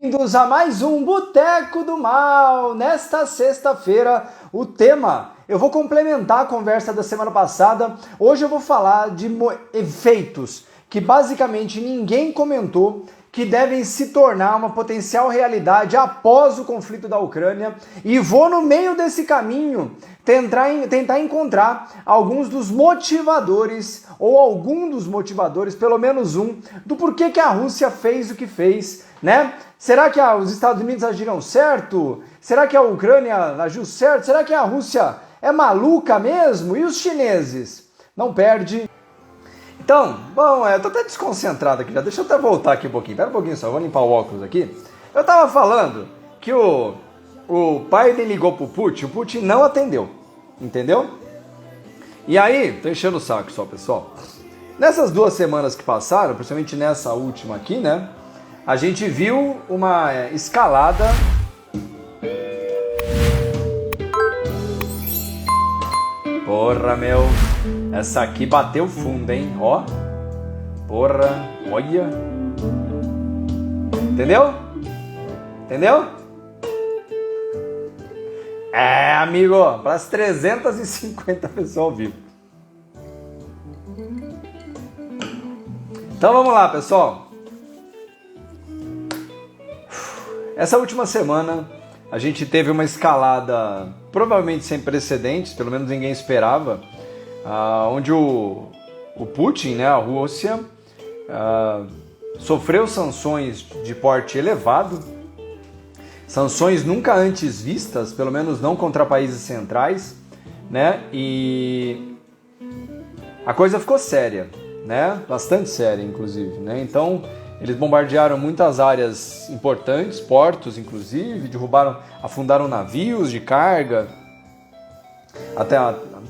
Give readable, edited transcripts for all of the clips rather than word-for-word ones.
Bem-vindos a mais um Boteco do Mal. Nesta sexta-feira, o tema, eu vou complementar a conversa da semana passada. Hoje eu vou falar de efeitos que basicamente ninguém comentou, que devem se tornar uma potencial realidade após o conflito da Ucrânia, e vou no meio desse caminho tentar encontrar alguns dos motivadores, ou algum dos motivadores, pelo menos um, do porquê que a Rússia fez o que fez, né? Será que os Estados Unidos agiram certo? Será que a Ucrânia agiu certo? Será que a Rússia é maluca mesmo? E os chineses? Não perde. Então, bom, eu tô até desconcentrado aqui já, deixa eu até voltar aqui um pouquinho, pera um pouquinho só, eu vou limpar o óculos aqui. Eu tava falando que o Biden ligou pro Putin, o Putin não atendeu, entendeu? E aí, tô enchendo o saco só, pessoal. Nessas 2 semanas que passaram, principalmente nessa última aqui, né, a gente viu uma escalada... Porra, meu... Essa aqui bateu fundo, hein? Ó. Porra. Olha. Entendeu? Entendeu? É, amigo. Para as 350 pessoas ao vivo. Então vamos lá, pessoal. Essa última semana a gente teve uma escalada provavelmente sem precedentes, pelo menos ninguém esperava, onde o Putin, né, a Rússia, sofreu sanções de porte elevado, sanções nunca antes vistas, pelo menos não contra países centrais, né, e a coisa ficou séria, né, bastante séria, inclusive, né, então eles bombardearam muitas áreas importantes, portos, inclusive, afundaram navios de carga, até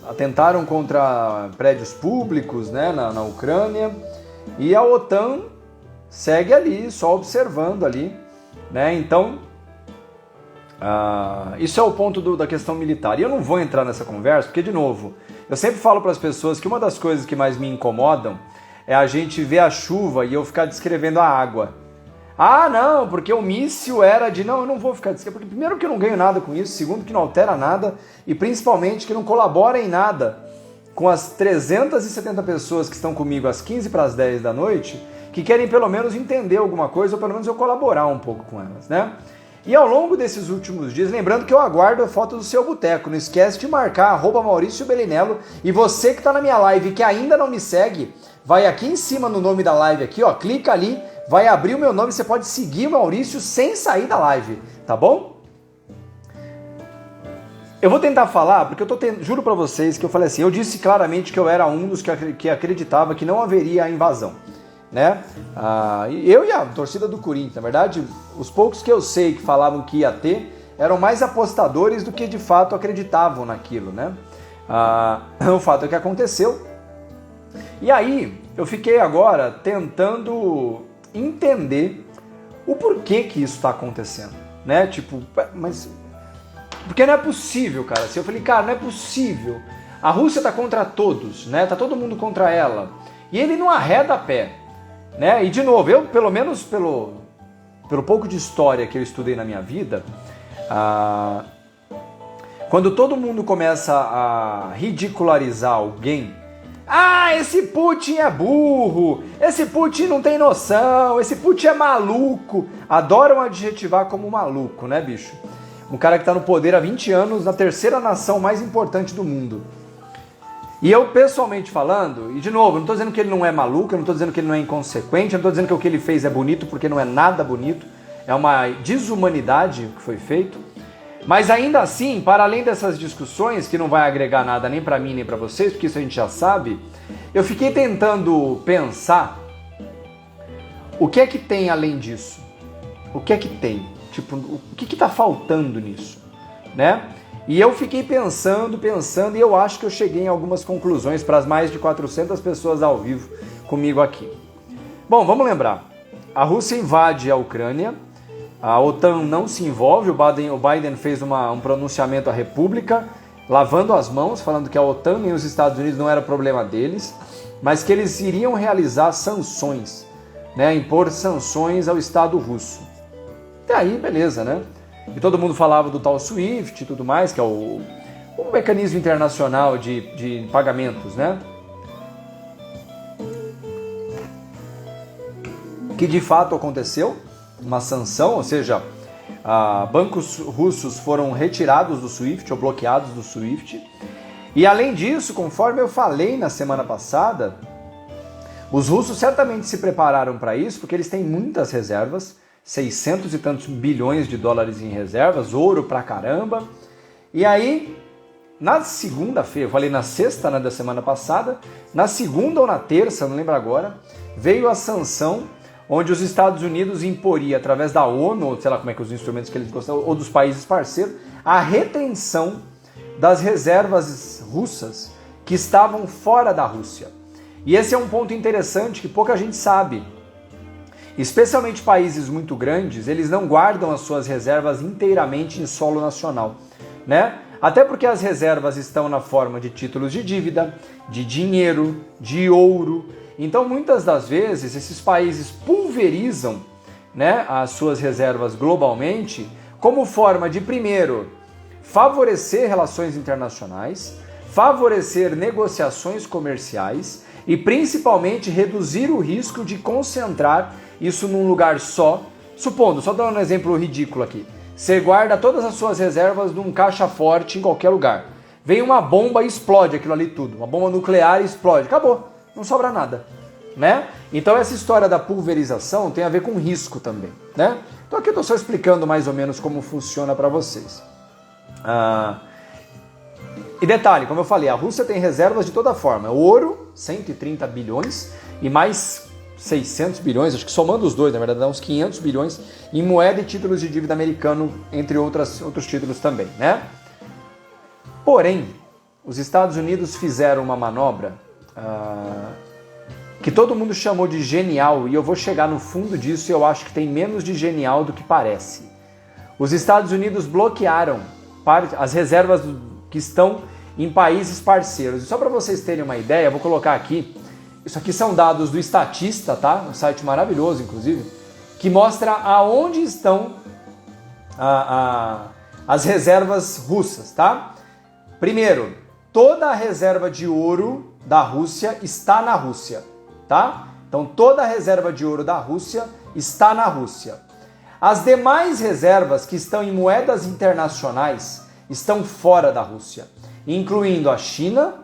atentaram contra prédios públicos, né, na Ucrânia, e a OTAN segue ali, só observando ali, né, então isso é o ponto da questão militar. E eu não vou entrar nessa conversa, porque, de novo, eu sempre falo para as pessoas que uma das coisas que mais me incomodam é a gente ver a chuva e eu ficar descrevendo a água. Ah, não, porque o míssil era de... Não, eu não vou ficar descrevendo, porque primeiro que eu não ganho nada com isso, segundo que não altera nada, e principalmente que não colabora em nada com as 370 pessoas que estão comigo às 15 para as 10 da noite, que querem pelo menos entender alguma coisa, ou pelo menos eu colaborar um pouco com elas, né? E ao longo desses últimos dias, lembrando que eu aguardo a foto do seu boteco, não esquece de marcar @Maurício Bellinello, e você que está na minha live e que ainda não me segue, vai aqui em cima no nome da live aqui, ó, clica ali, vai abrir o meu nome, você pode seguir o Maurício sem sair da live, tá bom? Eu vou tentar falar, porque juro pra vocês que eu falei assim, eu disse claramente que eu era um dos que acreditava que não haveria a invasão, né? Eu e a torcida do Corinthians, na verdade, os poucos que eu sei que falavam que ia ter, eram mais apostadores do que de fato acreditavam naquilo, né? O fato é que aconteceu. E aí, eu fiquei agora tentando entender o porquê que isso está acontecendo, né? Tipo, mas... Porque não é possível, cara. Assim, eu falei, cara, não é possível. A Rússia tá contra todos, né? Tá todo mundo contra ela. E ele não arreda pé, né? E, de novo, eu, pelo menos pelo pouco de história que eu estudei na minha vida, quando todo mundo começa a ridicularizar alguém, esse Putin é burro, esse Putin não tem noção, esse Putin é maluco. Adoram adjetivar como maluco, né, bicho? Um cara que tá no poder há 20 anos, na terceira nação mais importante do mundo. E eu, pessoalmente falando, e de novo, eu não tô dizendo que ele não é maluco, eu não tô dizendo que ele não é inconsequente, eu não tô dizendo que o que ele fez é bonito, porque não é nada bonito, é uma desumanidade o que foi feito. Mas ainda assim, para além dessas discussões, que não vai agregar nada nem para mim nem para vocês, porque isso a gente já sabe, eu fiquei tentando pensar o que é que tem além disso. O que é que tem? Tipo, o que tá faltando nisso, né? E eu fiquei pensando, e eu acho que eu cheguei em algumas conclusões para as mais de 400 pessoas ao vivo comigo aqui. Bom, vamos lembrar. A Rússia invade a Ucrânia, a OTAN não se envolve, o Biden fez um pronunciamento à República, lavando as mãos, falando que a OTAN e os Estados Unidos não era problema deles, mas que eles iriam realizar sanções, né, impor sanções ao Estado russo. aí, beleza, né? E todo mundo falava do tal SWIFT e tudo mais, que é o mecanismo internacional de pagamentos, né? Que de fato aconteceu, uma sanção, ou seja, bancos russos foram retirados do SWIFT ou bloqueados do SWIFT. E além disso, conforme eu falei na semana passada, os russos certamente se prepararam para isso, porque eles têm muitas reservas, 600 e tantos bilhões de dólares em reservas, ouro pra caramba. E aí, na segunda-feira, eu falei na sexta, né, da semana passada, na segunda ou na terça, não lembro agora, veio a sanção onde os Estados Unidos imporia, através da ONU, ou sei lá como é que os instrumentos que eles gostam, ou dos países parceiros, a retenção das reservas russas que estavam fora da Rússia. E esse é um ponto interessante que pouca gente sabe. Especialmente países muito grandes, eles não guardam as suas reservas inteiramente em solo nacional, né? Até porque as reservas estão na forma de títulos de dívida, de dinheiro, de ouro. Então, muitas das vezes, esses países pulverizam, né, as suas reservas globalmente como forma de, primeiro, favorecer relações internacionais, favorecer negociações comerciais e, principalmente, reduzir o risco de concentrar isso num lugar só. Supondo, só dando um exemplo ridículo aqui, você guarda todas as suas reservas num caixa forte em qualquer lugar. Vem uma bomba e explode aquilo ali tudo. Uma bomba nuclear e explode. Acabou. Não sobra nada, né? Então essa história da pulverização tem a ver com risco também, né? Então aqui eu estou só explicando mais ou menos como funciona para vocês. E detalhe, como eu falei, a Rússia tem reservas de toda forma. Ouro, 130 bilhões e mais 600 bilhões, acho que somando os dois, na verdade dá uns 500 bilhões em moeda e títulos de dívida americano, entre outros títulos também, né? Porém, os Estados Unidos fizeram uma manobra que todo mundo chamou de genial, e eu vou chegar no fundo disso e eu acho que tem menos de genial do que parece. Os Estados Unidos bloquearam as reservas que estão em países parceiros. E só para vocês terem uma ideia, eu vou colocar aqui, isso aqui são dados do Statista, tá? Um site maravilhoso, inclusive, que mostra aonde estão as reservas russas, tá? Primeiro, toda a reserva de ouro da Rússia está na Rússia, tá? Então toda a reserva de ouro da Rússia está na Rússia. As demais reservas que estão em moedas internacionais estão fora da Rússia, incluindo a China,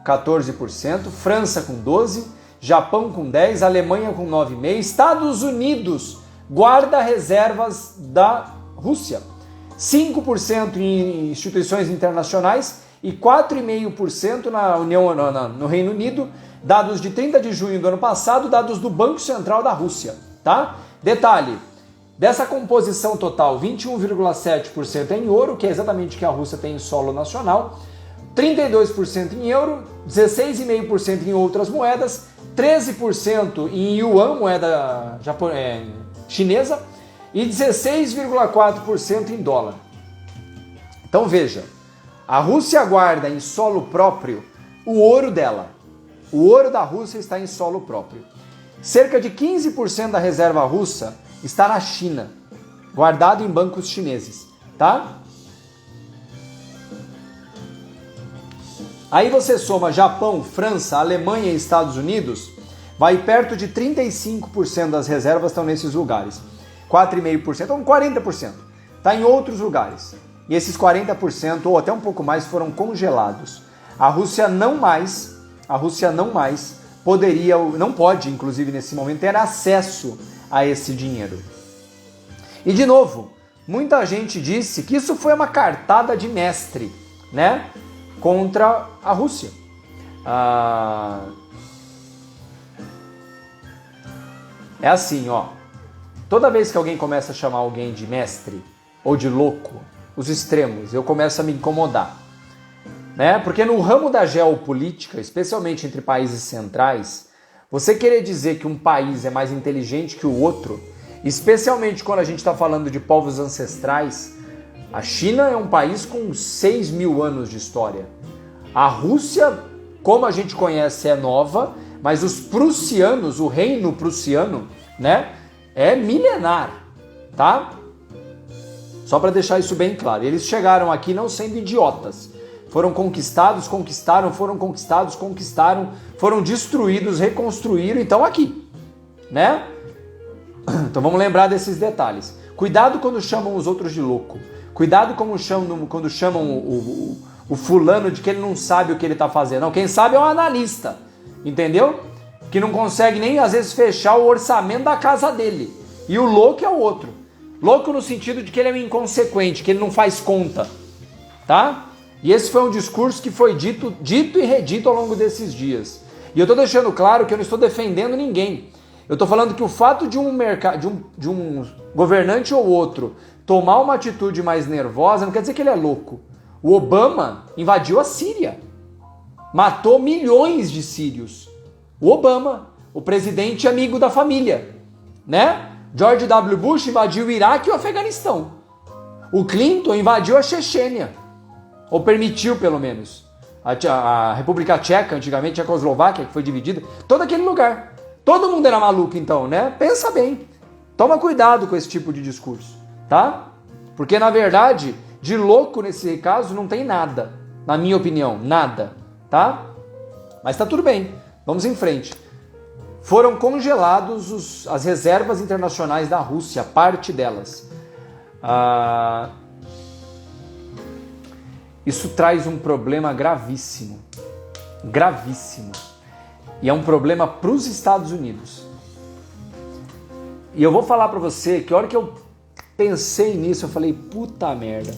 14%, França com 12%, Japão com 10%, Alemanha com 9,5%, Estados Unidos guarda reservas da Rússia, 5% em instituições internacionais e 4,5% no Reino Unido, dados de 30 de junho do ano passado, dados do Banco Central da Rússia, tá? Detalhe, dessa composição total, 21,7% é em ouro, que é exatamente o que a Rússia tem em solo nacional, 32% em euro, 16,5% em outras moedas, 13% em yuan, moeda chinesa, e 16,4% em dólar. Então veja, a Rússia guarda em solo próprio o ouro dela. O ouro da Rússia está em solo próprio. Cerca de 15% da reserva russa está na China, guardado em bancos chineses, tá? Aí você soma Japão, França, Alemanha e Estados Unidos, vai perto de 35% das reservas estão nesses lugares. 4,5%, então 40%. Está em outros lugares. E esses 40%, ou até um pouco mais, foram congelados. A Rússia não mais poderia, não pode, inclusive nesse momento, ter acesso a esse dinheiro. E de novo, muita gente disse que isso foi uma cartada de mestre, né, contra a Rússia. É assim, ó. Toda vez que alguém começa a chamar alguém de mestre ou de louco, os extremos, eu começo a me incomodar, né? Porque no ramo da geopolítica, especialmente entre países centrais, você querer dizer que um país é mais inteligente que o outro, especialmente quando a gente está falando de povos ancestrais, a China é um país com 6 mil anos de história. A Rússia, como a gente conhece, é nova, mas os prussianos, o reino prussiano, né, é milenar, tá? Só para deixar isso bem claro. Eles chegaram aqui não sendo idiotas. Foram conquistados, conquistaram, foram conquistados, conquistaram, foram destruídos, reconstruíram e estão aqui, né? Então vamos lembrar desses detalhes. Cuidado quando chamam os outros de louco. Cuidado quando chamam o fulano de que ele não sabe o que ele está fazendo. Não, quem sabe é um analista, entendeu? Que não consegue nem às vezes fechar o orçamento da casa dele. E o louco é o outro. Louco no sentido de que ele é um inconsequente, que ele não faz conta, tá? E esse foi um discurso que foi dito e redito ao longo desses dias. E eu estou deixando claro que eu não estou defendendo ninguém. Eu estou falando que o fato de um governante ou outro tomar uma atitude mais nervosa não quer dizer que ele é louco. O Obama invadiu a Síria. Matou milhões de sírios. O Obama, o presidente amigo da família, né? George W. Bush invadiu o Iraque e o Afeganistão. O Clinton invadiu a Chechênia. Ou permitiu, pelo menos. A República Tcheca, antigamente, a Tchecoslováquia, que foi dividida. Todo aquele lugar. Todo mundo era maluco, então, né? Pensa bem. Toma cuidado com esse tipo de discurso, tá? Porque, na verdade, de louco nesse caso não tem nada. Na minha opinião, nada, tá? Mas tá tudo bem. Vamos em frente. Foram congelados as reservas internacionais da Rússia, parte delas. Isso traz um problema gravíssimo. Gravíssimo. E é um problema para os Estados Unidos. E eu vou falar para você que a hora que eu pensei nisso, eu falei, puta merda.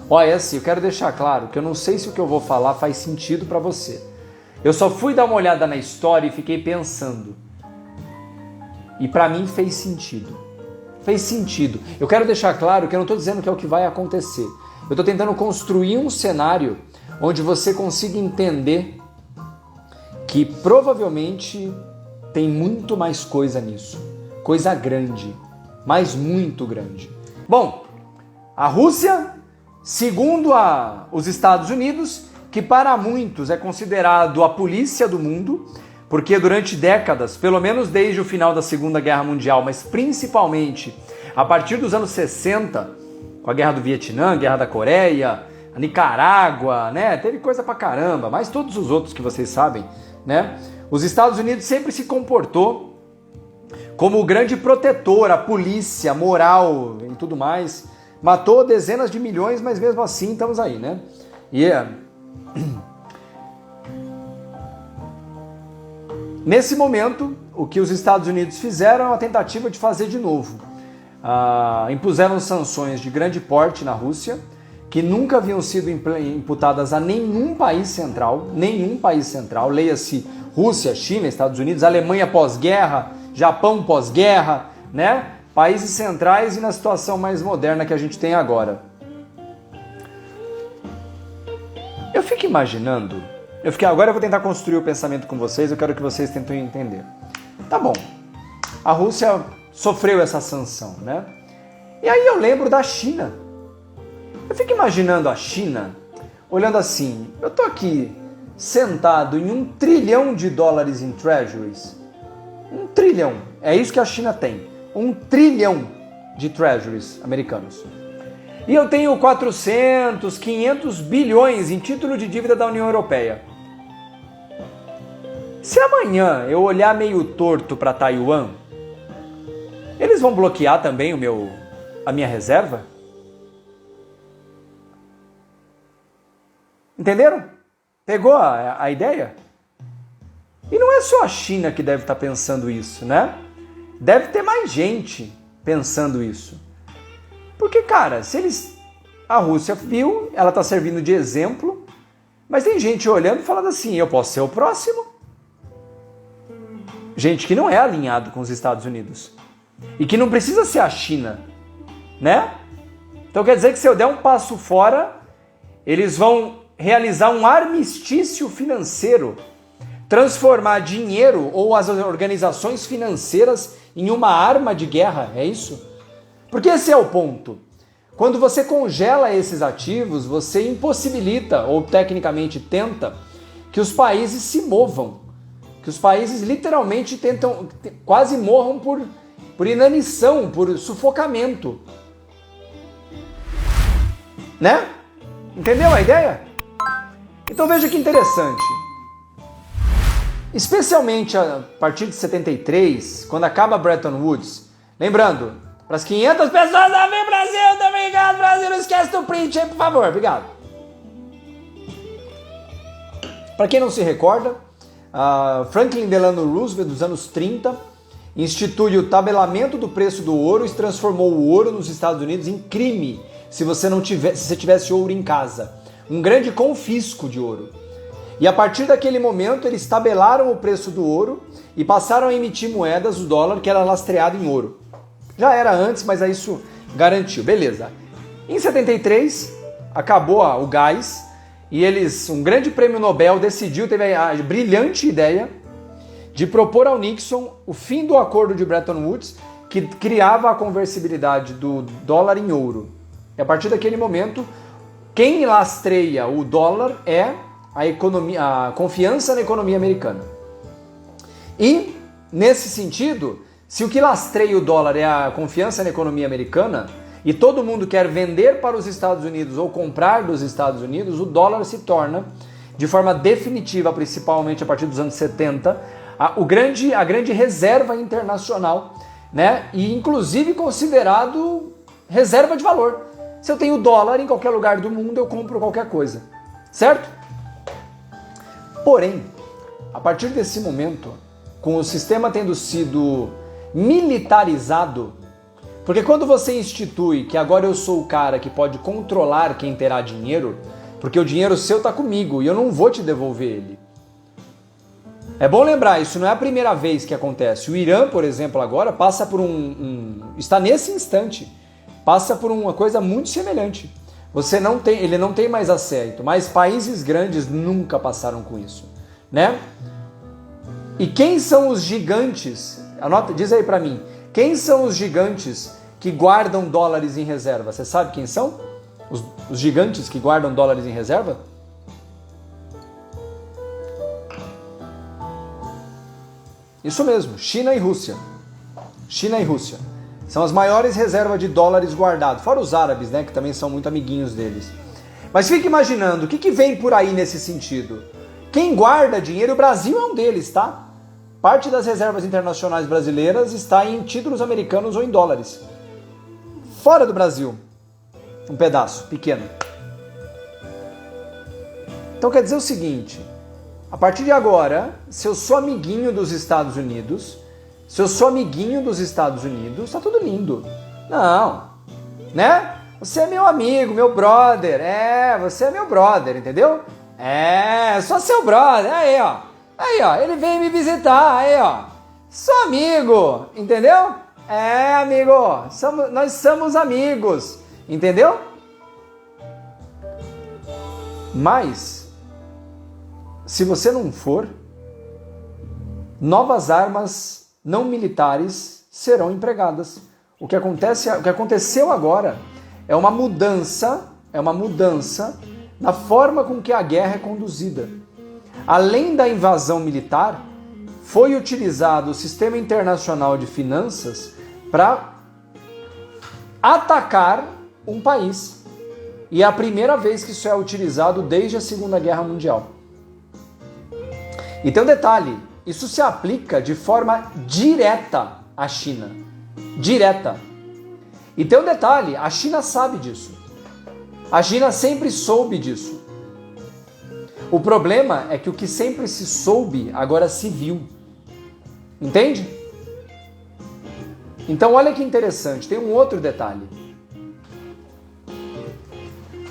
Olha, assim, eu quero deixar claro que eu não sei se o que eu vou falar faz sentido para você. Eu só fui dar uma olhada na história e fiquei pensando. E para mim fez sentido. Fez sentido. Eu quero deixar claro que eu não estou dizendo que é o que vai acontecer. Eu estou tentando construir um cenário onde você consiga entender que provavelmente tem muito mais coisa nisso. Coisa grande, mas muito grande. Bom, a Rússia, segundo os Estados Unidos, que para muitos é considerado a polícia do mundo, porque durante décadas, pelo menos desde o final da Segunda Guerra Mundial, mas principalmente a partir dos anos 60, com a Guerra do Vietnã, Guerra da Coreia, a Nicarágua, né? Teve coisa pra caramba, mas todos os outros que vocês sabem, né? Os Estados Unidos sempre se comportou como o grande protetor, a polícia, moral e tudo mais. Matou dezenas de milhões, mas mesmo assim estamos aí, né? Nesse momento, o que os Estados Unidos fizeram é uma tentativa de fazer de novo. Impuseram sanções de grande porte na Rússia, que nunca haviam sido imputadas a nenhum país central, leia-se Rússia, China, Estados Unidos, Alemanha pós-guerra, Japão pós-guerra, né? Países centrais e na situação mais moderna que a gente tem agora. Eu fico imaginando, agora eu vou tentar construir o pensamento com vocês, eu quero que vocês tentem entender. Tá bom, a Rússia sofreu essa sanção, né? E aí eu lembro da China. Eu fico imaginando a China, olhando assim, eu tô aqui sentado em $1 trilhão em treasuries. 1 trilhão, é isso que a China tem. 1 trilhão de treasuries americanos. E eu tenho 400, 500 bilhões em título de dívida da União Europeia. Se amanhã eu olhar meio torto para Taiwan, eles vão bloquear também a minha reserva? Entenderam? Pegou a ideia? E não é só a China que deve estar pensando isso, né? Deve ter mais gente pensando isso. Porque, cara, a Rússia viu, ela está servindo de exemplo, mas tem gente olhando e falando assim, eu posso ser o próximo. Gente que não é alinhado com os Estados Unidos. E que não precisa ser a China, né? Então quer dizer que se eu der um passo fora, eles vão realizar um armistício financeiro, transformar dinheiro ou as organizações financeiras em uma arma de guerra, é isso? Porque esse é o ponto. Quando você congela esses ativos, você impossibilita, ou tecnicamente tenta, que os países se movam, que os países literalmente quase morram por inanição, por sufocamento. Né? Entendeu a ideia? Então veja que interessante. Especialmente a partir de 73, quando acaba Bretton Woods, lembrando, para as 500 pessoas da Vem Brasil, muito obrigado, Brasil, não esquece do print aí, por favor, obrigado. Para quem não se recorda, Franklin Delano Roosevelt, dos anos 30, institui o tabelamento do preço do ouro e transformou o ouro nos Estados Unidos em crime se você tivesse ouro em casa. Um grande confisco de ouro. E a partir daquele momento eles tabelaram o preço do ouro e passaram a emitir moedas, o dólar, que era lastreado em ouro. Já era antes, mas aí isso garantiu. Beleza. Em 73, acabou o gás e um grande prêmio Nobel teve a brilhante ideia de propor ao Nixon o fim do acordo de Bretton Woods, que criava a conversibilidade do dólar em ouro. E a partir daquele momento, quem lastreia o dólar é a confiança na economia americana. E, nesse sentido, se o que lastreia o dólar é a confiança na economia americana, e todo mundo quer vender para os Estados Unidos ou comprar dos Estados Unidos, o dólar se torna, de forma definitiva, principalmente a partir dos anos 70, a grande reserva internacional, né? E inclusive considerado reserva de valor. Se eu tenho dólar em qualquer lugar do mundo, eu compro qualquer coisa, certo? Porém, a partir desse momento, com o sistema tendo sido militarizado, porque quando você institui que agora eu sou o cara que pode controlar quem terá dinheiro, porque o dinheiro seu está comigo e eu não vou te devolver ele. É bom lembrar, isso não é a primeira vez que acontece. O Irã, por exemplo, agora passa por está nesse instante, passa por uma coisa muito semelhante. Ele não tem mais aceito, mas países grandes nunca passaram com isso, né? E quem são os gigantes? Diz aí pra mim, quem são os gigantes que guardam dólares em reserva? Você sabe quem são? Os gigantes que guardam dólares em reserva? Isso mesmo, China e Rússia. China e Rússia. São as maiores reservas de dólares guardados, fora os árabes, né, que também são muito amiguinhos deles. Mas fique imaginando, o que vem por aí nesse sentido? Quem guarda dinheiro, o Brasil é um deles, tá? Parte das reservas internacionais brasileiras está em títulos americanos ou em dólares. Fora do Brasil, um pedaço pequeno. Então quer dizer o seguinte, a partir de agora, se eu sou amiguinho dos Estados Unidos, tá tudo lindo. Não, né? Você é meu amigo, meu brother. Você é meu brother, entendeu? Sou seu brother. Aí, ó, ele vem me visitar, aí, ó. Sou amigo, entendeu? Amigo, nós somos amigos, entendeu? Mas, se você não for, novas armas não militares serão empregadas. O que aconteceu agora é uma mudança na forma com que a guerra é conduzida. Além da invasão militar, foi utilizado o sistema internacional de finanças para atacar um país. E é a primeira vez que isso é utilizado desde a Segunda Guerra Mundial. E tem um detalhe, isso se aplica de forma direta à China. Direta. E tem um detalhe, a China sabe disso. A China sempre soube disso. O problema é que o que sempre se soube, agora se viu. Entende? Então olha que interessante, tem um outro detalhe.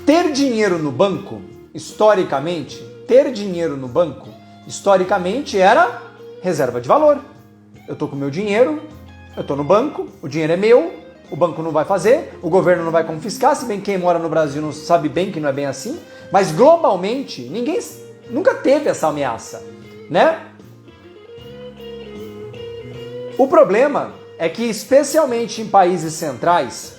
Ter dinheiro no banco, historicamente, era reserva de valor. Eu tô com meu dinheiro, eu tô no banco, o dinheiro é meu, o banco não vai fazer, o governo não vai confiscar, se bem que quem mora no Brasil não sabe bem que não é bem assim, mas globalmente ninguém nunca teve essa ameaça, né? O problema é que especialmente em países centrais,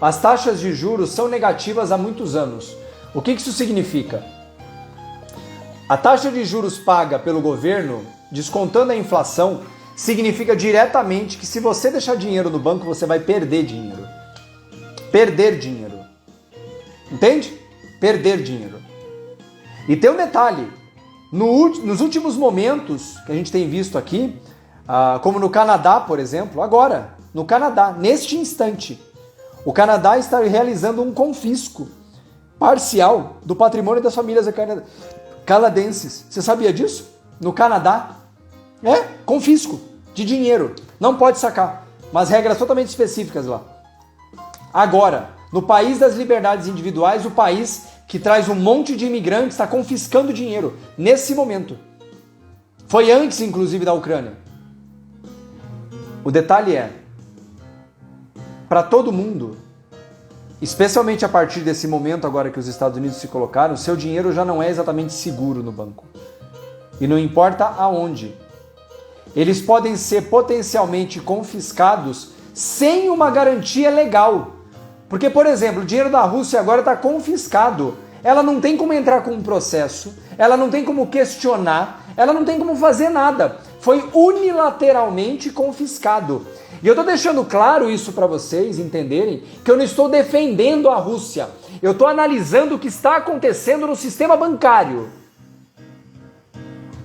as taxas de juros são negativas há muitos anos. O que isso significa? A taxa de juros paga pelo governo, descontando a inflação, significa diretamente que se você deixar dinheiro no banco, você vai perder dinheiro. Perder dinheiro. Entende? Perder dinheiro. E tem um detalhe. Nos últimos momentos que a gente tem visto aqui, como no Canadá, por exemplo, agora, no Canadá, neste instante, o Canadá está realizando um confisco parcial do patrimônio das famílias canadenses. Você sabia disso? No Canadá? Confisco de dinheiro. Não pode sacar, mas regras totalmente específicas lá. Agora, no país das liberdades individuais, o país que traz um monte de imigrantes está confiscando dinheiro nesse momento. Foi antes, inclusive, da Ucrânia. O detalhe é, para todo mundo, especialmente a partir desse momento agora que os Estados Unidos se colocaram, seu dinheiro já não é exatamente seguro no banco. E não importa aonde. Eles podem ser potencialmente confiscados sem uma garantia legal. Porque, por exemplo, o dinheiro da Rússia agora está confiscado. Ela não tem como entrar com um processo, ela não tem como questionar, ela não tem como fazer nada. Foi unilateralmente confiscado. E eu estou deixando claro isso para vocês entenderem que eu não estou defendendo a Rússia. Eu estou analisando o que está acontecendo no sistema bancário.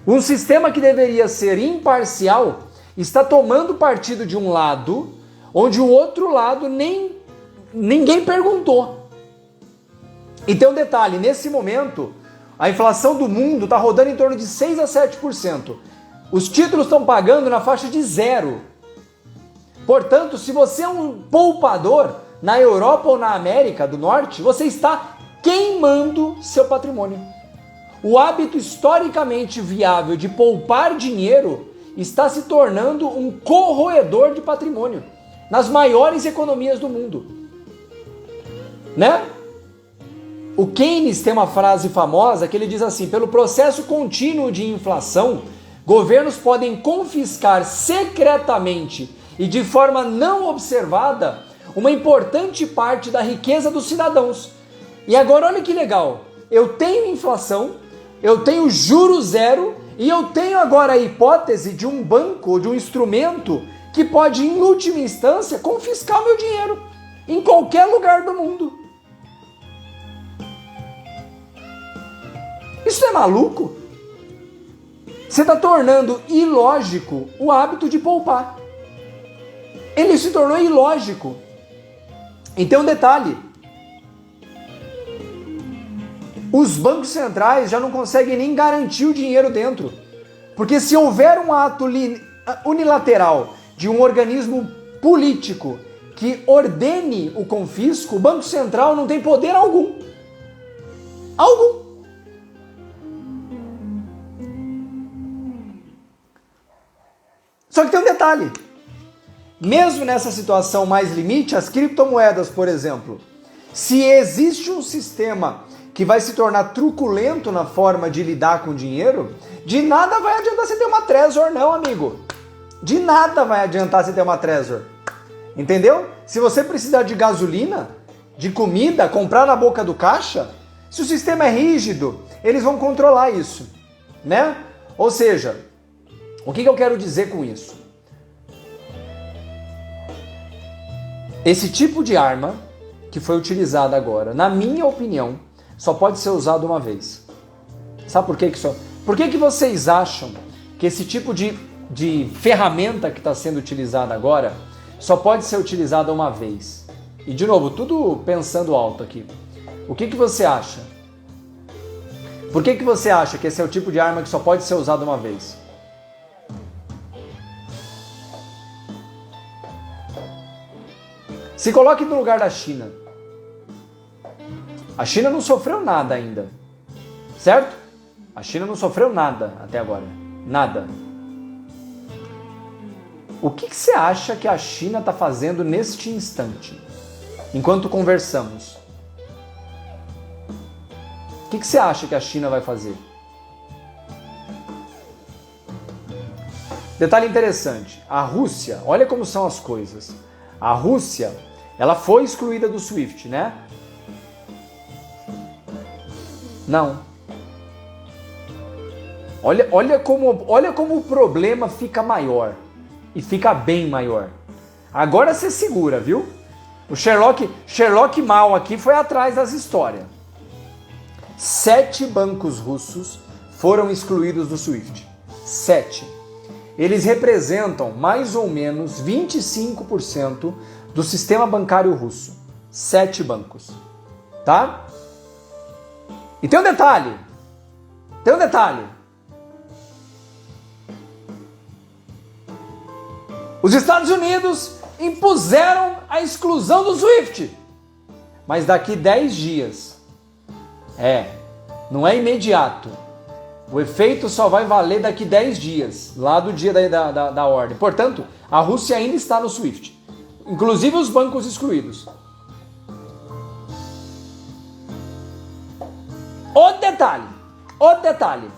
Um sistema que deveria ser imparcial está tomando partido de um lado, onde o outro lado ninguém perguntou. E tem um detalhe, nesse momento, a inflação do mundo está rodando em torno de 6 a 7%. Os títulos estão pagando na faixa de 0%. Portanto, se você é um poupador na Europa ou na América do Norte, você está queimando seu patrimônio. O hábito historicamente viável de poupar dinheiro está se tornando um corroedor de patrimônio nas maiores economias do mundo. Né? O Keynes tem uma frase famosa que ele diz assim: pelo processo contínuo de inflação, governos podem confiscar secretamente e de forma não observada uma importante parte da riqueza dos cidadãos. E agora olha que legal, eu tenho inflação, eu tenho juro zero e eu tenho agora a hipótese de um banco, de um instrumento que pode, em última instância, confiscar meu dinheiro em qualquer lugar do mundo. Isso é maluco? Você está tornando ilógico o hábito de poupar. Ele se tornou ilógico. Então, detalhe. Os bancos centrais já não conseguem nem garantir o dinheiro dentro. Porque se houver um ato unilateral de um organismo político que ordene o confisco, o Banco Central não tem poder algum. Algum. Só que tem um detalhe. Mesmo nessa situação mais limite, as criptomoedas, por exemplo, se existe um sistema que vai se tornar truculento na forma de lidar com dinheiro, de nada vai adiantar você ter uma Trezor, não, amigo. De nada vai adiantar você ter uma Trezor. Entendeu? Se você precisar de gasolina, de comida, comprar na boca do caixa, se o sistema é rígido, eles vão controlar isso, né? Ou seja, o que eu quero dizer com isso? Esse tipo de arma que foi utilizada agora, na minha opinião, só pode ser usado uma vez. Sabe por que que só? Por que vocês acham que esse tipo de ferramenta que está sendo utilizada agora só pode ser utilizada uma vez? E de novo, tudo pensando alto aqui. O que você acha? Por que você acha que esse é o tipo de arma que só pode ser usada uma vez? Se coloque no lugar da China. A China não sofreu nada ainda, certo? A China não sofreu nada até agora, nada. O que você acha que a China está fazendo neste instante, enquanto conversamos? O que você acha que a China vai fazer? Detalhe interessante, a Rússia, olha como são as coisas. A Rússia, ela foi excluída do SWIFT, né? Não. Olha como o problema fica maior. E fica bem maior. Agora você segura, viu? O Sherlock mal aqui foi atrás das histórias. 7 bancos russos foram excluídos do SWIFT. 7. Eles representam mais ou menos 25% do sistema bancário russo. 7 bancos. Tá? E tem um detalhe. Os Estados Unidos impuseram a exclusão do SWIFT. Mas daqui 10 dias. Não é imediato. O efeito só vai valer daqui 10 dias, lá do dia da ordem. Portanto, a Rússia ainda está no SWIFT. Inclusive os bancos excluídos. O detalhe.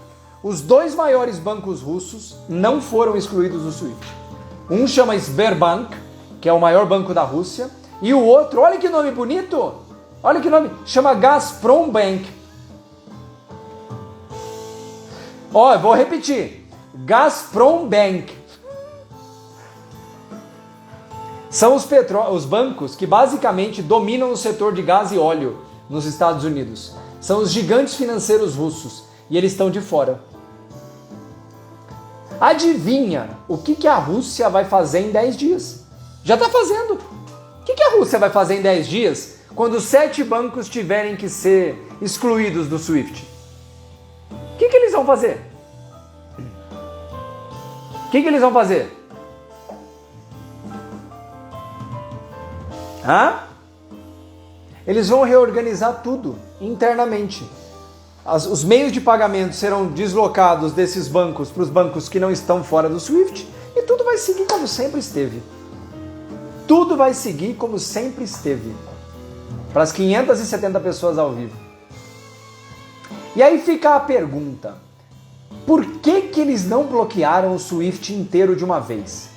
Os 2 maiores bancos russos não foram excluídos do SWIFT. Um chama Sberbank, que é o maior banco da Rússia, e o outro, olha que nome bonito, chama Gazprom Bank. Eu vou repetir, Gazprom Bank. São os bancos que basicamente dominam o setor de gás e óleo nos Estados Unidos. São os gigantes financeiros russos e eles estão de fora. Adivinha o que a Rússia vai fazer em 10 dias? Já está fazendo. O que a Rússia vai fazer em 10 dias quando os 7 bancos tiverem que ser excluídos do SWIFT? O que eles vão fazer? Eles vão reorganizar tudo internamente. Os meios de pagamento serão deslocados desses bancos para os bancos que não estão fora do SWIFT e tudo vai seguir como sempre esteve. Para as 570 pessoas ao vivo. E aí fica a pergunta: por que eles não bloquearam o SWIFT inteiro de uma vez?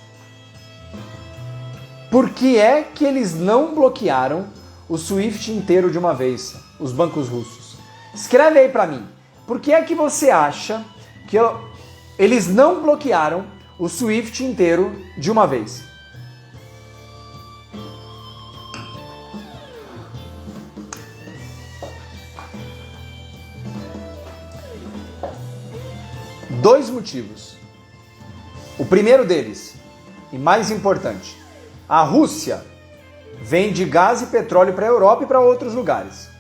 Por que é que eles não bloquearam o SWIFT inteiro de uma vez, os bancos russos? Escreve aí para mim. Por que é que você acha que eles não bloquearam o SWIFT inteiro de uma vez? Dois motivos. O primeiro deles, e mais importante, a Rússia vende gás e petróleo para a Europa e para outros lugares.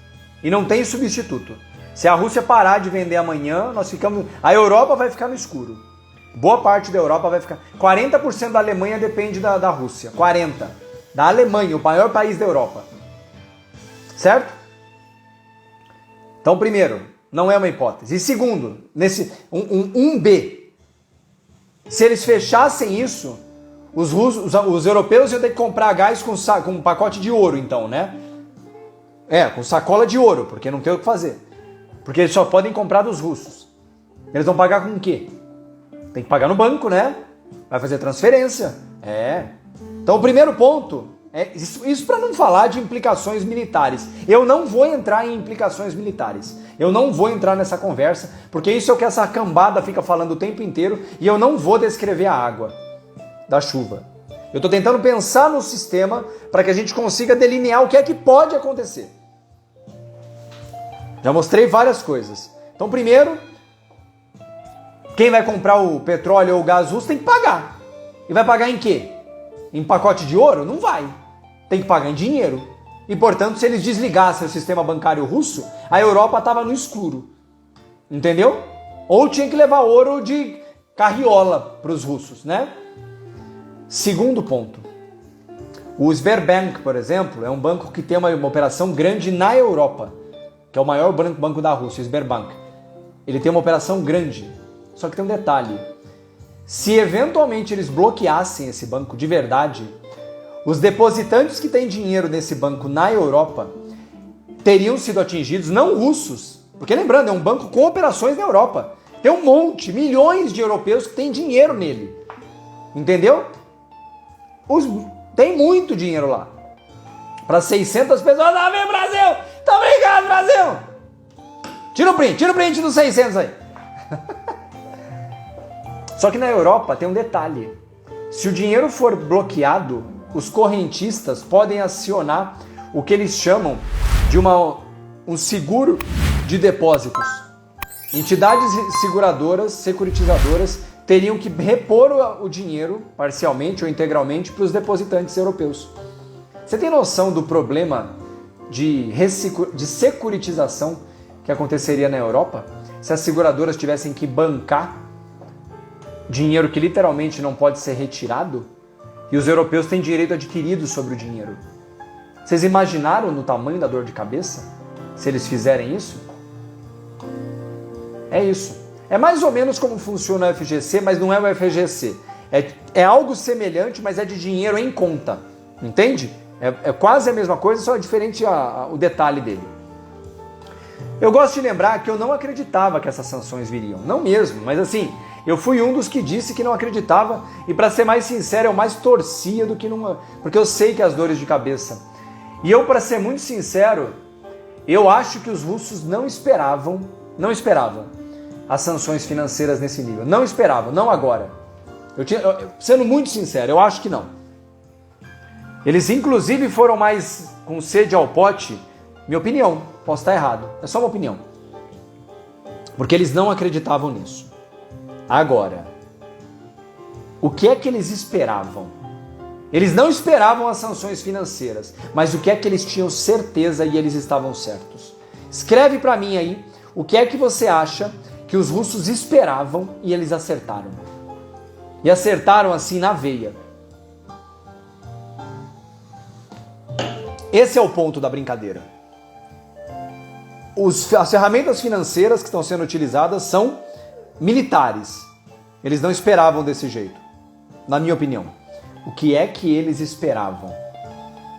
E não tem substituto. Se a Rússia parar de vender amanhã, a Europa vai ficar no escuro. Boa parte da Europa vai ficar... 40% da Alemanha depende da Rússia. 40%. Da Alemanha, o maior país da Europa. Certo? Então, primeiro, não é uma hipótese. E segundo, um B. Se eles fechassem isso, os europeus iam ter que comprar gás com um pacote de ouro, então, né? Com sacola de ouro, porque não tem o que fazer. Porque eles só podem comprar dos russos. Eles vão pagar com o quê? Tem que pagar no banco, né? Vai fazer transferência. Então o primeiro ponto é isso para não falar de implicações militares. Eu não vou entrar em implicações militares. Eu não vou entrar nessa conversa, porque isso é o que essa cambada fica falando o tempo inteiro e eu não vou descrever a água da chuva. Eu estou tentando pensar no sistema para que a gente consiga delinear o que é que pode acontecer. Já mostrei várias coisas. Então, primeiro, quem vai comprar o petróleo ou o gás russo tem que pagar. E vai pagar em quê? Em pacote de ouro? Não vai. Tem que pagar em dinheiro. E, portanto, se eles desligassem o sistema bancário russo, a Europa estava no escuro. Entendeu? Ou tinha que levar ouro de carriola para os russos, né? Segundo ponto. O Sberbank, por exemplo, é um banco que tem uma operação grande na Europa, que é o maior banco da Rússia, o Sberbank. Ele tem uma operação grande, só que tem um detalhe. Se eventualmente eles bloqueassem esse banco de verdade, os depositantes que têm dinheiro nesse banco na Europa teriam sido atingidos, não russos, porque lembrando, é um banco com operações na Europa. Tem um monte, milhões de europeus que têm dinheiro nele. Entendeu? Tem muito dinheiro lá. Para 600 pessoas. Ah, vem Brasil! Tá obrigado, Brasil! Tira o print dos 600 aí. Só que na Europa tem um detalhe. Se o dinheiro for bloqueado, os correntistas podem acionar o que eles chamam de um seguro de depósitos. Entidades seguradoras, securitizadoras, teriam que repor o dinheiro, parcialmente ou integralmente, para os depositantes europeus. Você tem noção do problema de securitização que aconteceria na Europa se as seguradoras tivessem que bancar dinheiro que literalmente não pode ser retirado? E os europeus têm direito adquirido sobre o dinheiro. Vocês imaginaram no tamanho da dor de cabeça se eles fizerem isso? É isso. É mais ou menos como funciona o FGC, mas não é o FGC. É algo semelhante, mas é de dinheiro em conta. Entende? É quase a mesma coisa, só é diferente o detalhe dele. Eu gosto de lembrar que eu não acreditava que essas sanções viriam. Não mesmo, mas assim, eu fui um dos que disse que não acreditava e, para ser mais sincero, eu mais torcia do que não... Porque eu sei que as dores de cabeça. E eu, para ser muito sincero, eu acho que os russos não esperavam as sanções financeiras nesse nível. Não esperavam, não agora. Sendo muito sincero, eu acho que não. Eles inclusive foram mais com sede ao pote, minha opinião, posso estar errado, é só uma opinião. Porque eles não acreditavam nisso. Agora, o que é que eles esperavam? Eles não esperavam as sanções financeiras, mas o que é que eles tinham certeza e eles estavam certos? Escreve para mim aí o que é que você acha que os russos esperavam e eles acertaram. E acertaram assim na veia. Esse é o ponto da brincadeira. As ferramentas financeiras que estão sendo utilizadas são militares. Eles não esperavam desse jeito, na minha opinião. O que é que eles esperavam?